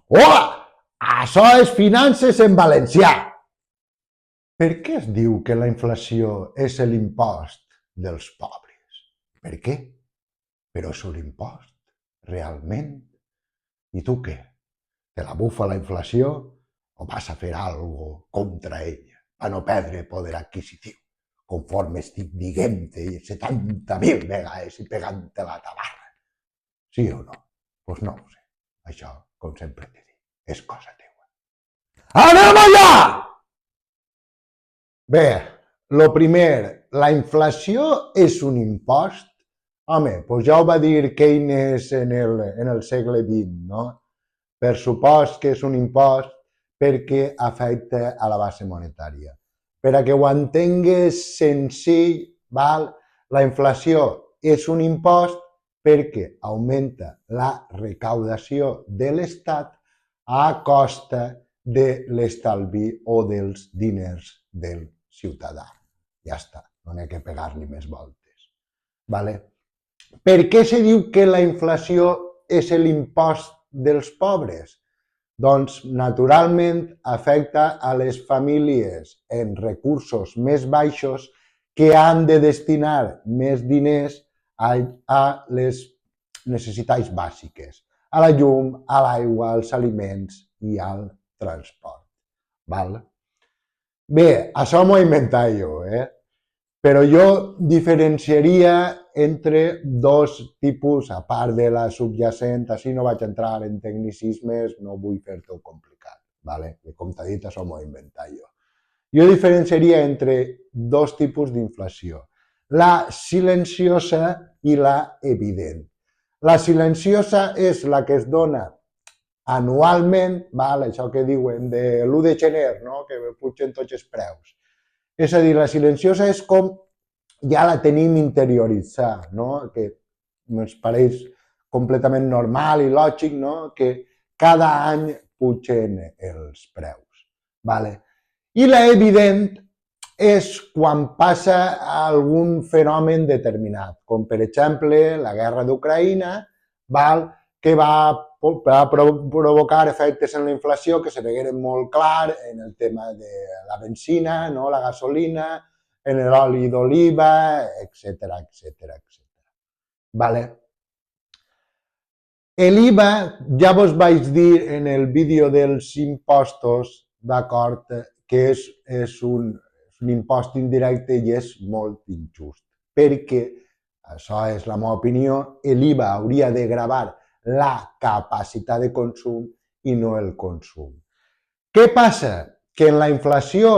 Hola! Això és finances en valencià. Per què es diu que la inflació és l'impost dels pobres? Per què? Però és un impost, realment. I tu què? Te la bufa la inflació o vas a fer alguna contra ella per no perdre poder adquisitiu? Conforme estic dient-te 70.000 vegades i pegant-te la tabarra. Sí o no? Doncs pues no ho sé. Això, com sempre t'he dit, és cosa teua. Anem allà! Bé, lo primer, la inflació és un impost? Home, doncs ja ho va dir Keynes en el segle XX, no? Per supost que és un impost perquè afecta a la base monetària. Per a que ho entengues senzill, val? La inflació és un impost perquè augmenta la recaudació de l'Estat a costa de l'estalvi o dels diners del ciutadà. Ja està, no n'hi ha que pegar-li més voltes. Vale? Per què se diu que la inflació és l'impost dels pobres? Doncs, naturalment, afecta a les famílies amb recursos més baixos que han de destinar més diners a les necessitats bàsiques, a la llum, a l'aigua, als aliments i al transport. Val? Bé, això m'ho he inventat jo, però jo diferenciaria entre dos tipus, a part de la subjacent, així no vaig entrar en tecnicismes, no vull fer-t'ho complicat, ¿vale? Com t'he dit, això m'ho he inventat jo. Jo diferenciaria entre dos tipus d'inflació, la silenciosa i la evident. La silenciosa és la que es dona anualment, val? Això que diuen de l'1 de gener, no? Que pugen tots els preus. És a dir, la silenciosa és com ja la tenim interioritzada, no? Que ens pareix completament normal i lògic, no? Que cada any pugen els preus. Vale? I la evident és quan passa algun fenomen determinat, com per exemple la guerra d'Ucraïna, que va provocar efectes en la inflació que se vegueren molt clar en el tema de la benzina, no? La gasolina, en l'oli d'oliva, etc. Vale? L'IVA, ja vos vaig dir en el vídeo dels impostos, d'acord, que és un impost indirecte i és molt injust, perquè, això és la meva opinió, l'IVA hauria de gravar la capacitat de consum i no el consum. Què passa? Que en la inflació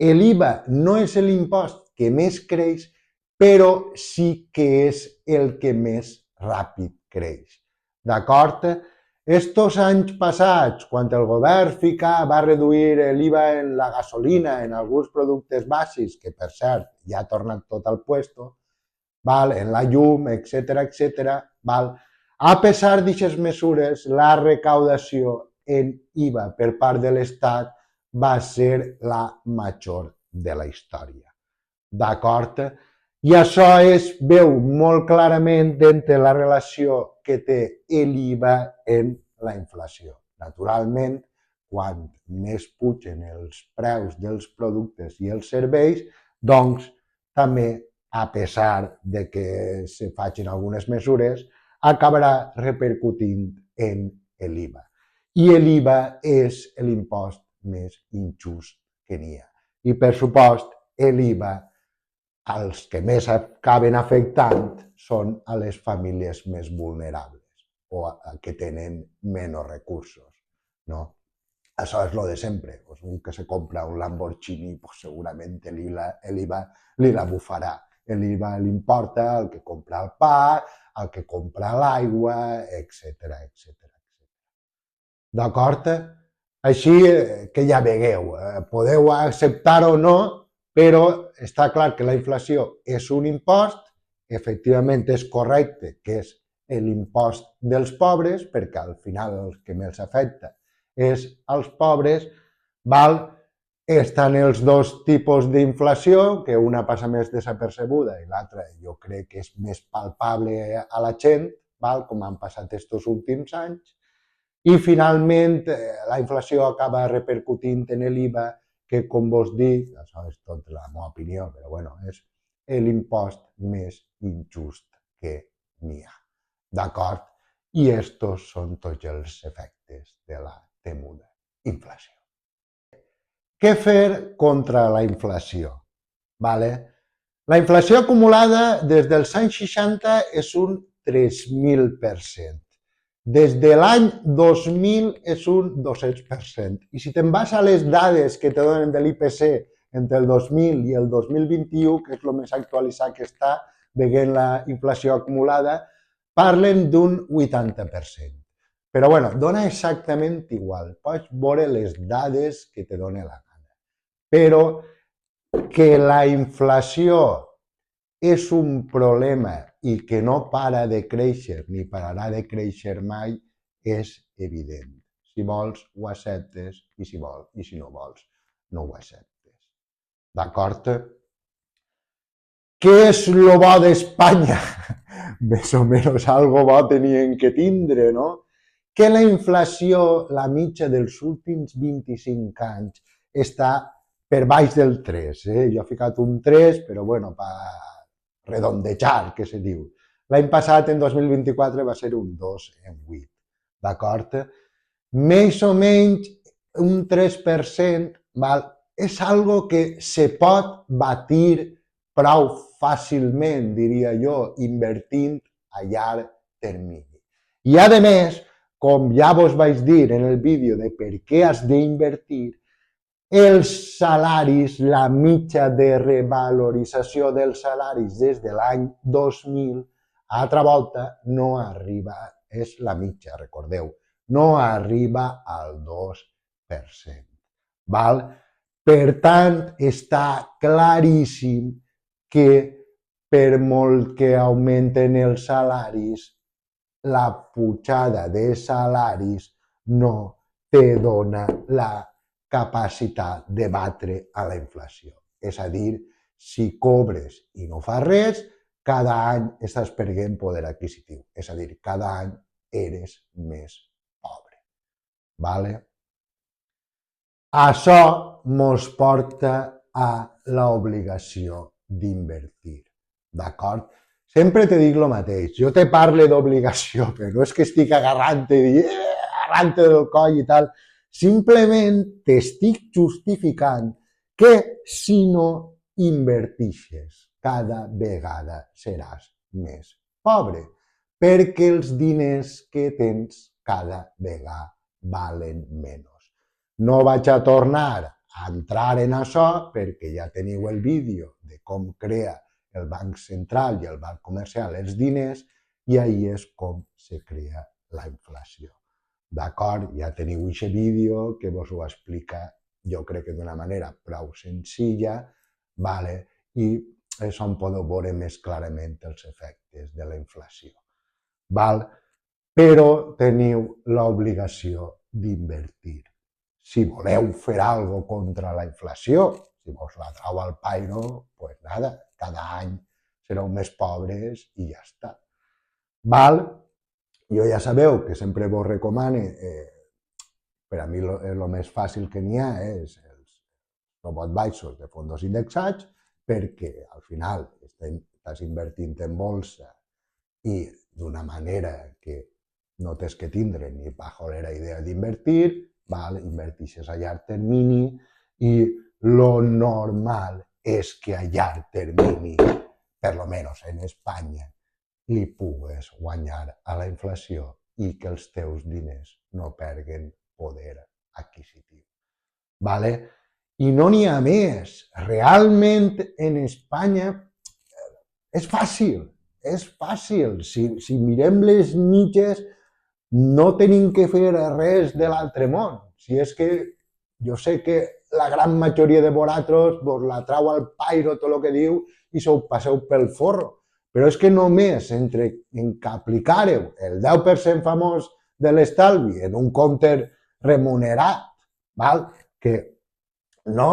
l'IVA no és l'impost que més creix, però sí que és el que més ràpid creix. D'acord? Estos anys passats, quan el govern va reduir l'IVA en la gasolina, en alguns productes bàsics, que per cert ja ha tornat tot al puesto, en la llum, etc., a pesar d'aquestes mesures, la recaudació en IVA per part de l'Estat va ser la major de la història. D'acord? I això es veu molt clarament entre la relació que té l'IVA en la inflació. Naturalment, quan més pugen els preus dels productes i els serveis, doncs també, a pesar de que se facin algunes mesures, acabarà repercutint en l'IVA. I l'IVA és l'impost més injust que n'hi ha. I, per supost, l'IVA, els que més acaben afectant són a les famílies més vulnerables o que tenen menys recursos, no? Això és lo de sempre. Un que se compra un Lamborghini, pues segurament l'IVA li la bufarà. L'IVA li importa el que compra el pa, el que compra l'aigua, etc. D'acord? Així que ja vegueu, podeu acceptar o no, però està clar que la inflació és un impost, efectivament és correcte que és l'impost dels pobres, perquè al final el que més afecta és als pobres, estan els dos tipus d'inflació, que una passa més desapercebuda i l'altra jo crec que és més palpable a la gent, com han passat aquests últims anys, I finalment la inflació acaba repercutint en l'IVA, que com vos dic, això és tot la meva opinió, però bueno, és l'impost més injust que n'hi ha. D'acord? I estos són tots els efectes de la temuda inflació. Què fer contra la inflació? Vale? La inflació acumulada des dels anys 60 és un 3.000%. Des de l'any 2000 és un 200%. I si te'n vas a les dades que te donen de l'IPC entre el 2000 i el 2021, que és el més actualitzat que està, veient la inflació acumulada, parlen d'un 80%. Però bueno, dona exactament igual. Pots veure les dades que te dona la gana. Però que la inflació és un problema i que no para de créixer ni pararà de créixer mai és evident. Si vols, ho acceptes, i si no vols, no ho acceptes. D'acord? Què és lo bo d'Espanya? Més o menys algo bo tenien que tindre, no? Que la inflació, la mitja dels últims 25 anys, està per baix del 3. Jo he ficat un 3, però bueno, per redondejar, que se diu. L'any passat, en 2024, va ser un 2 en 8. D'acord? Més o menys un 3%, val? És algo que se pot batir prou fàcilment, diria jo, invertint a llarg termini. I a més, com ja vos vaig dir en el vídeo de per què has d'invertir, els salaris, la mitja de revalorització dels salaris des de l'any 2000, a altra volta no arriba, és la mitja, recordeu, no arriba al 2%. Val? Per tant, està claríssim que per molt que augmenten els salaris, la pujada de salaris no te dona la capacitat de batre a la inflació. És a dir, si cobres i no fas res, cada any estàs perdent poder adquisitiu. És a dir, cada any eres més pobre. Vale? Això mos porta a l'obligació d'invertir. D'acord? Sempre te dic el mateix. Jo te parlo d'obligació, però no és que estic agarrant-te del coll i tal. Simplement t'estic justificant que si no invertixes cada vegada seràs més pobre, perquè els diners que tens cada vegada valen menys. No vaig a tornar a entrar en això perquè ja teniu el vídeo de com crea el Banc Central i el Banc Comercial els diners i ahí és com se crea la inflació. D'acord? Ja teniu aquest vídeo que vos ho explica, jo crec que d'una manera prou senzilla, vale? I és on podeu veure més clarament els efectes de la inflació. Val? Però teniu l'obligació d'invertir. Si voleu fer alguna cosa contra la inflació, si vos la trau al pairo, pues nada, cada any sereu més pobres i ja està. Val? Jo ja sabeu que sempre vos recomano, per a mi el més fàcil que n'hi ha és els robots baixos de fondos indexats, perquè al final estàs invertint en bolsa i d'una manera que no tens que tindre ni pajolera idea d'invertir, invertixes a llarg termini i lo normal és que a llarg termini, per lo menos en Espanya, li pugues guanyar a la inflació i que els teus diners no perdin poder adquisitiu. Vale? I no n'hi ha més. Realment en Espanya és fàcil, és fàcil. Si mirem les mitges, no tenim que fer res de l'altre món. Si és que jo sé que la gran majoria de vosaltres vos la trau al pairo tot el que diu i se ho passeu pel forro. Però és que només en que aplicareu el 10% famós de l'estalvi en un compte remunerat, que no,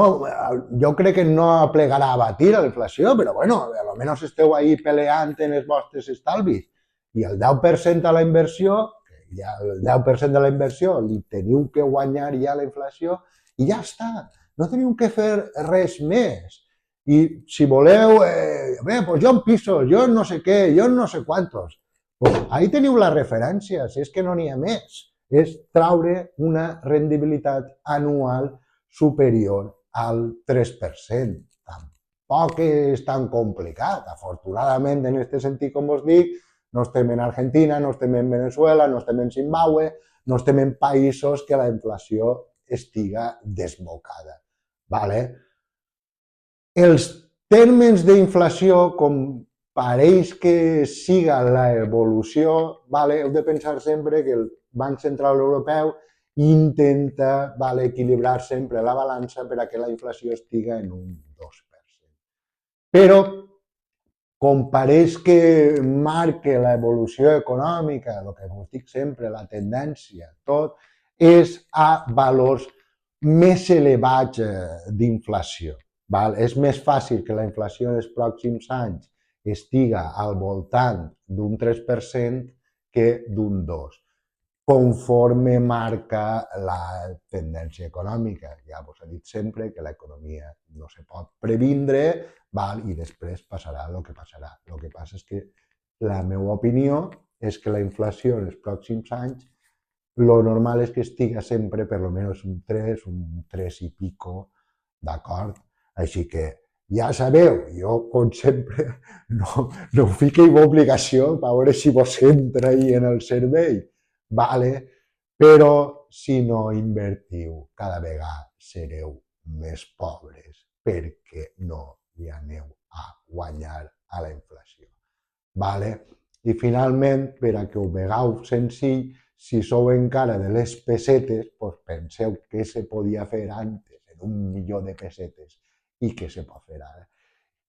jo crec que no aplegarà a batir la inflació, però bueno, almenys esteu ahí peleant en els vostres estalvis. I el 10% a la inversió, que ja el 10% de la inversió li teniu que guanyar ja la inflació i ja està, no teniu que fer res més. I si voleu, pues jo en pisos, jo en no sé què, jo en no sé quantos, pues ahí teniu la referència, si és que no n'hi ha més. És traure una rendibilitat anual superior al 3%. Tampoc és tan complicat. Afortunadament, en aquest sentit, com us dic, no estem en Argentina, no estem en Venezuela, no estem en Zimbabue, no estem en països que la inflació estiga desbocada. Vale? Els termes d'inflació, com pareix que siga l'evolució, vale, heu de pensar sempre que el Banc Central Europeu intenta equilibrar sempre la balança per a que la inflació estiga en un 2%. Però, com pareix que marca l'evolució econòmica, el que us dic sempre, la tendència, tot, és a valors més elevats d'inflació. És més fàcil que la inflació en els pròxims anys estiga al voltant d'un 3% que d'un 2%, conforme marca la tendència econòmica. Ja vos he dit sempre que l'economia no se pot previndre i després passarà el que passarà. El que passa és que la meva opinió és que la inflació en els pròxims anys lo normal és que estiga sempre per almenys un 3, un 3 i pico, d'acord? Així que ja sabeu, jo, com sempre, no us fiqueu obligació per veure si vos entra ahí en el cervell, vale? Però si no invertiu, cada vegada sereu més pobres perquè no hi aneu a guanyar a la inflació. Vale? I finalment, per a que ho vegeu senzill, si sou encara de les pessetes, doncs penseu què se podia fer antes en 1.000.000 de pessetes i què se pot fer ara.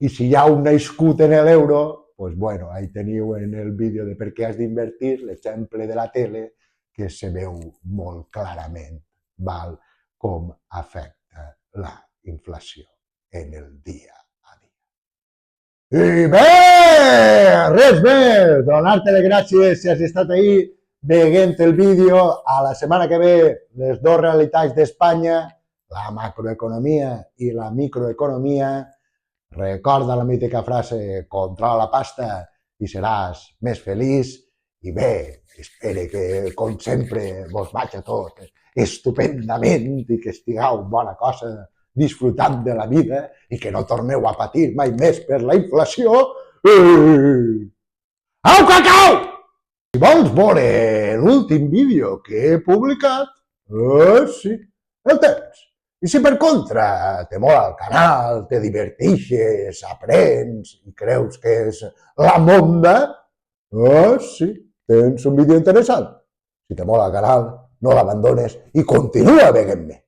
I si ja heu nascut en l'euro, doncs bueno, ahí teniu en el vídeo de per què has d'invertir l'exemple de la tele que se veu molt clarament com afecta la inflació en el dia a dia. I bé, res més, donar-te les gràcies si has estat ahí veient el vídeo. A la setmana que ve, les dues realitats d'Espanya, la macroeconomia i la microeconomia. Recorda la mítica frase, controla la pasta i seràs més feliç. I bé, espero que, com sempre, vos vaig a tot estupendament i que estigueu bona cosa disfrutant de la vida i que no torneu a patir mai més per la inflació. Au, cacau! Si vols veure l'últim vídeo que he publicat, sí, el tens. I si per contra te mola el canal, te diverteixes, aprens i creus que és la monda, sí, tens un vídeo interessant. Si te mola el canal, no l'abandones i continua veient-me.